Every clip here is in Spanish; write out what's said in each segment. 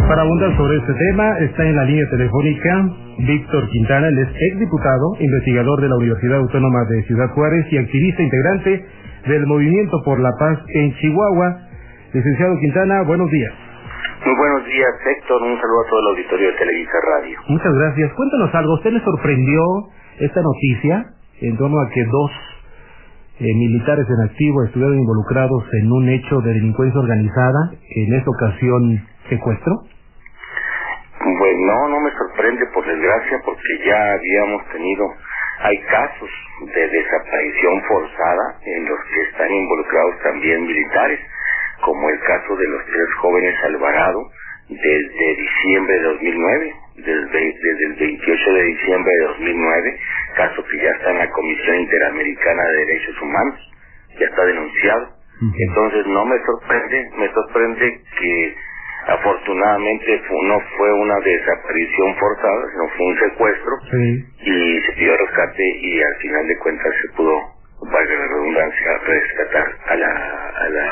Para abundar sobre este tema, está en la línea telefónica Víctor Quintana, él es exdiputado, investigador de la Universidad Autónoma de Ciudad Juárez y activista integrante del Movimiento por la Paz en Chihuahua. Licenciado Quintana, buenos días. Muy buenos días, Héctor. Un saludo a todo el auditorio de Televisa Radio. Muchas gracias. Cuéntanos algo. ¿Usted le sorprendió esta noticia en torno a que dos militares en activo estuvieron involucrados en un hecho de delincuencia organizada, en esta ocasión secuestro? Bueno, no me sorprende, por desgracia, porque ya hay casos de desaparición forzada en los que están involucrados también militares, como el caso de los 3 jóvenes Alvarado desde diciembre de 2009, desde el 28 de diciembre de 2009, caso que ya está en la Comisión Interamericana de Derechos Humanos, ya está denunciado. Entonces no me sorprende que afortunadamente no fue una desaparición forzada, sino fue un secuestro, y se pidió rescate y al final de cuentas se pudo, valga la redundancia, rescatar a la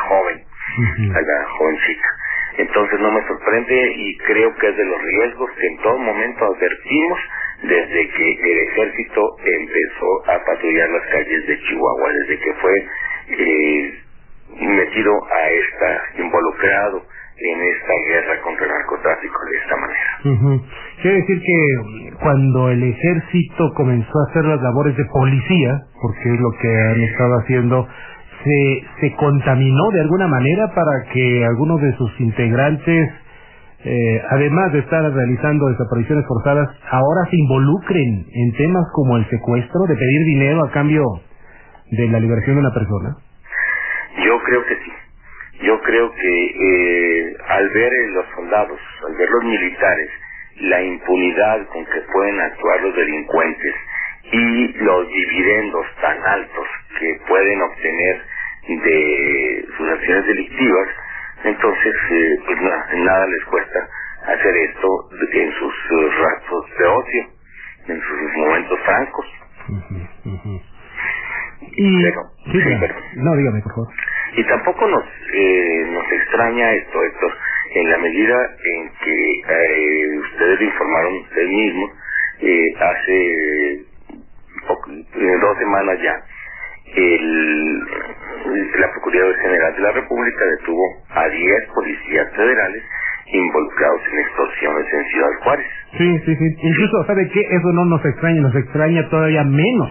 jovencita. Entonces no me sorprende y creo que es de los riesgos que en todo momento advertimos desde que el ejército empezó a patrullar las calles de Chihuahua, desde que fue involucrado en esta guerra contra el narcotráfico de esta manera. Quiere decir que cuando el ejército comenzó a hacer las labores de policía, porque es lo que han estado haciendo, se contaminó de alguna manera para que algunos de sus integrantes, además de estar realizando desapariciones forzadas, ahora se involucren en temas como el secuestro, de pedir dinero a cambio de la liberación de una persona. Yo creo que sí. Yo creo que al ver los soldados, al ver los militares, la impunidad con que pueden actuar los delincuentes y los dividendos tan altos que pueden obtener de sus acciones delictivas, entonces pues nada les cuesta hacer esto en sus ratos de ocio, en sus momentos francos. No, dígame, por favor. Y tampoco nos extraña esto, Héctor, en la medida en que ustedes informaron ustedes mismos hace 2 semanas ya, la Procuraduría General de la República detuvo a 10 policías federales involucrados en extorsiones en Ciudad Juárez. Sí. Incluso, ¿sabe qué? Eso no nos extraña todavía menos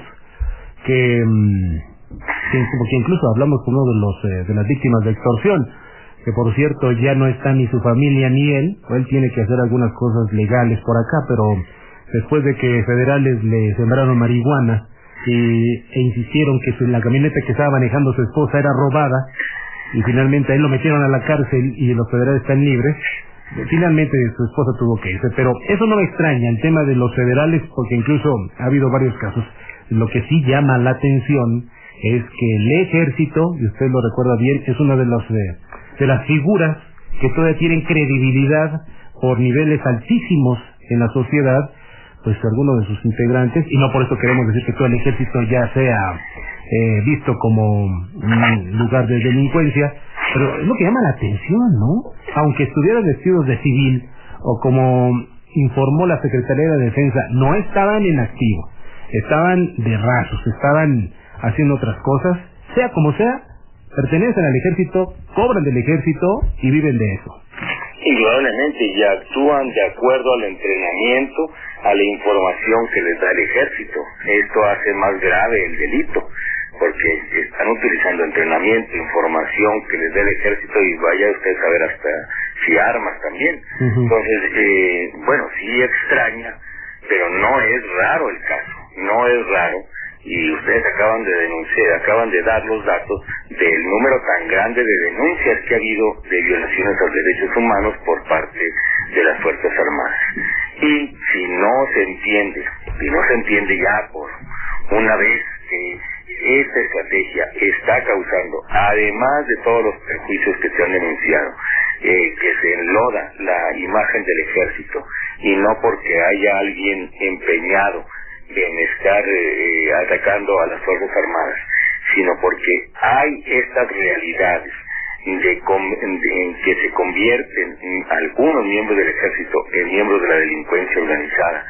porque incluso hablamos con uno de las víctimas de extorsión, que por cierto ya no está ni su familia ni él tiene que hacer algunas cosas legales por acá, pero después de que federales le sembraron marihuana e insistieron que la camioneta que estaba manejando su esposa era robada, y finalmente a él lo metieron a la cárcel y los federales están libres, finalmente su esposa tuvo que irse. Pero eso no me extraña, el tema de los federales, porque incluso ha habido varios casos. Lo que sí llama la atención es que el ejército, y usted lo recuerda bien, es una de las figuras que todavía tienen credibilidad por niveles altísimos en la sociedad, pues algunos de sus integrantes, y no por eso queremos decir que todo el ejército ya sea visto como un lugar de delincuencia, pero es lo que llama la atención, ¿no? Aunque estuvieran vestidos de civil, o como informó la Secretaría de Defensa, no estaban en activo, estaban de rasos, estaban haciendo otras cosas, sea como sea, pertenecen al ejército, cobran del ejército y viven de eso. Indudablemente, y actúan de acuerdo al entrenamiento, a la información que les da el ejército. Esto hace más grave el delito, porque están utilizando entrenamiento, información que les da el ejército, y vaya usted a saber hasta si armas también. Entonces, sí extraña, pero no es raro el caso, no es raro. Y ustedes acaban de dar los datos del número tan grande de denuncias que ha habido de violaciones a los derechos humanos por parte de las Fuerzas Armadas. Y si no se entiende ya por una vez que esta estrategia está causando, además de todos los perjuicios que se han denunciado, que se enloda la imagen del ejército, y no porque haya alguien empeñado en estar atacando a las Fuerzas Armadas, sino porque hay estas realidades en que se convierten algunos miembros del ejército en miembros de la delincuencia organizada.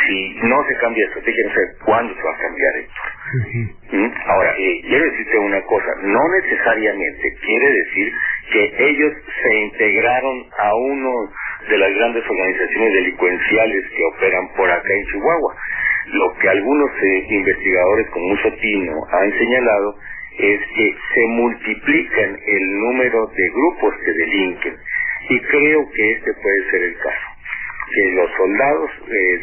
Si no se cambia de estrategia, no sé cuándo se va a cambiar esto. Ahora, quiero decirte una cosa, no necesariamente quiere decir que ellos se integraron a uno de las grandes organizaciones delincuenciales que operan por acá en Chihuahua. Lo que algunos investigadores con mucho tino han señalado es que se multiplican el número de grupos que delinquen, y creo que este puede ser el caso, que los soldados,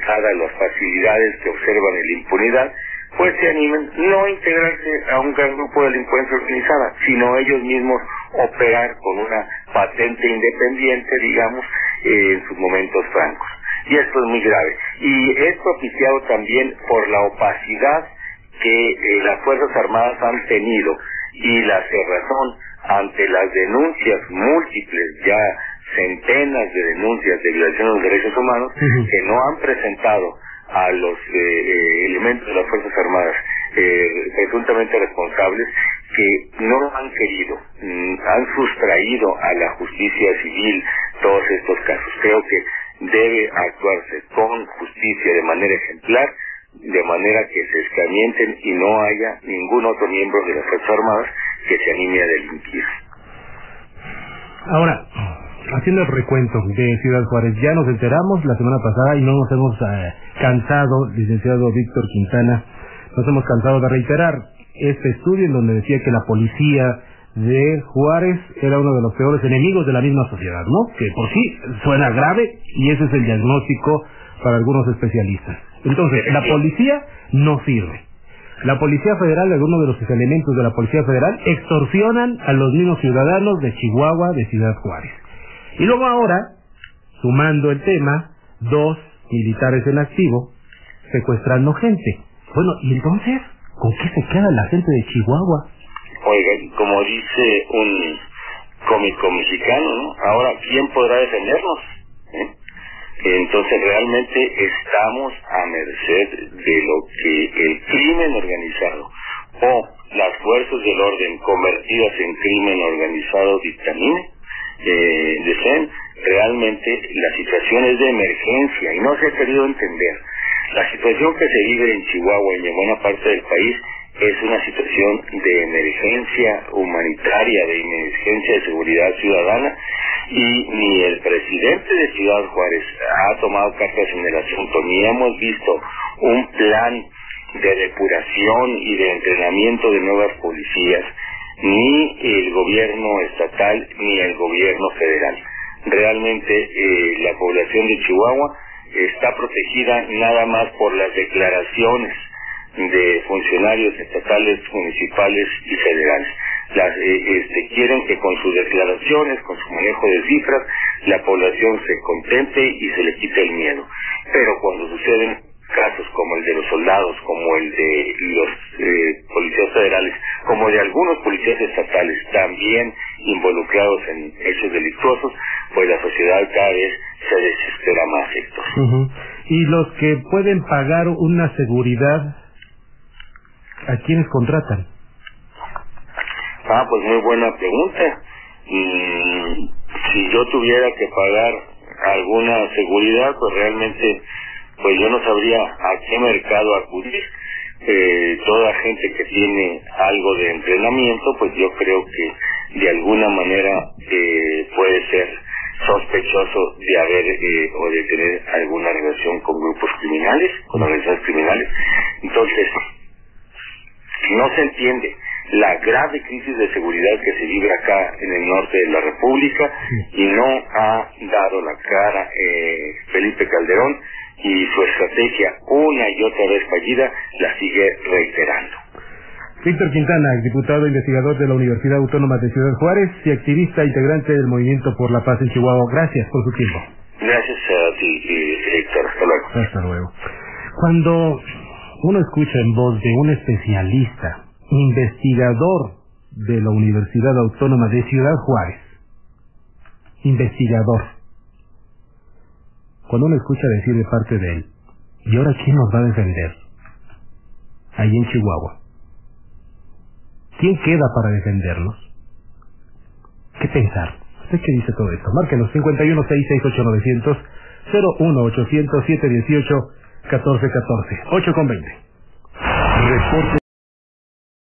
dadas las facilidades que observan en la impunidad, pues se animen no a integrarse a un gran grupo de delincuencia organizada, sino ellos mismos operar con una patente independiente, digamos, en sus momentos francos. Y esto es muy grave. Y es propiciado también por la opacidad que las Fuerzas Armadas han tenido y la cerrazón ante las denuncias múltiples, ya centenas de denuncias de violación de los derechos humanos, que no han presentado a los elementos de las Fuerzas Armadas presuntamente responsables, que no han querido, han sustraído a la justicia civil todos estos casos. Creo que debe actuarse con justicia de manera ejemplar, de manera que se escarmienten y no haya ningún otro miembro de las Fuerzas Armadas que se anime a delinquir. Ahora, haciendo el recuento de Ciudad Juárez, ya nos enteramos la semana pasada y no nos hemos cansado, licenciado Víctor Quintana, nos hemos cansado de reiterar este estudio en donde decía que la policía de Juárez era uno de los peores enemigos de la misma sociedad, ¿no? Que por sí suena grave y ese es el diagnóstico para algunos especialistas. Entonces, la policía no sirve. La Policía Federal, algunos de los elementos de la Policía Federal, extorsionan a los mismos ciudadanos de Chihuahua, de Ciudad Juárez. Y luego ahora, sumando el tema, 2 militares en activo, secuestrando gente. Bueno, ¿y entonces con qué se queda la gente de Chihuahua? Oiga, como dice un cómico mexicano, ¿no? Ahora, ¿quién podrá defendernos? Entonces realmente estamos a merced de lo que el crimen organizado o las fuerzas del orden convertidas en crimen organizado dictamine, deseen. Realmente la situación es de emergencia y no se ha querido entender. La situación que se vive en Chihuahua y en buena parte del país es una situación de emergencia humanitaria, de emergencia de seguridad ciudadana, y ni el presidente de Ciudad Juárez ha tomado cartas en el asunto, ni hemos visto un plan de depuración y de entrenamiento de nuevas policías, ni el gobierno estatal ni el gobierno federal. Realmente la población de Chihuahua está protegida nada más por las declaraciones de funcionarios estatales, municipales y federales. Quieren que con sus declaraciones, con su manejo de cifras, la población se contente y se le quite el miedo. Pero cuando suceden casos como el de los soldados, como el de los policías federales, como de algunos policías estatales también involucrados en hechos delictuosos, pues la sociedad cada vez se desespera más, Héctor. Y los que pueden pagar una seguridad, ¿a quiénes contratan? Pues muy buena pregunta. Si yo tuviera que pagar alguna seguridad, pues realmente, pues yo no sabría a qué mercado acudir. Toda gente que tiene algo de entrenamiento, pues yo creo que de alguna manera puede ser sospechoso de haber o de tener alguna relación con grupos criminales, con organizaciones criminales. Entonces, no se entiende la grave crisis de seguridad que se vive acá en el norte de la República, y no ha dado la cara Felipe Calderón, y su estrategia una y otra vez fallida la sigue reiterando. Víctor Quintana, diputado investigador de la Universidad Autónoma de Ciudad Juárez y activista integrante del Movimiento por la Paz en Chihuahua. Gracias por su tiempo. Gracias a ti, Héctor. Hasta luego. Hasta luego. Cuando uno escucha en voz de un especialista, investigador de la Universidad Autónoma de Ciudad Juárez, investigador, cuando uno escucha decir de parte de él, ¿y ahora quién nos va a defender? Ahí en Chihuahua. ¿quién queda para defendernos? ¿Qué pensar? ¿Usted qué dice todo esto? Márquenos 51668900, 01800 718 1414, 8:20. Reporte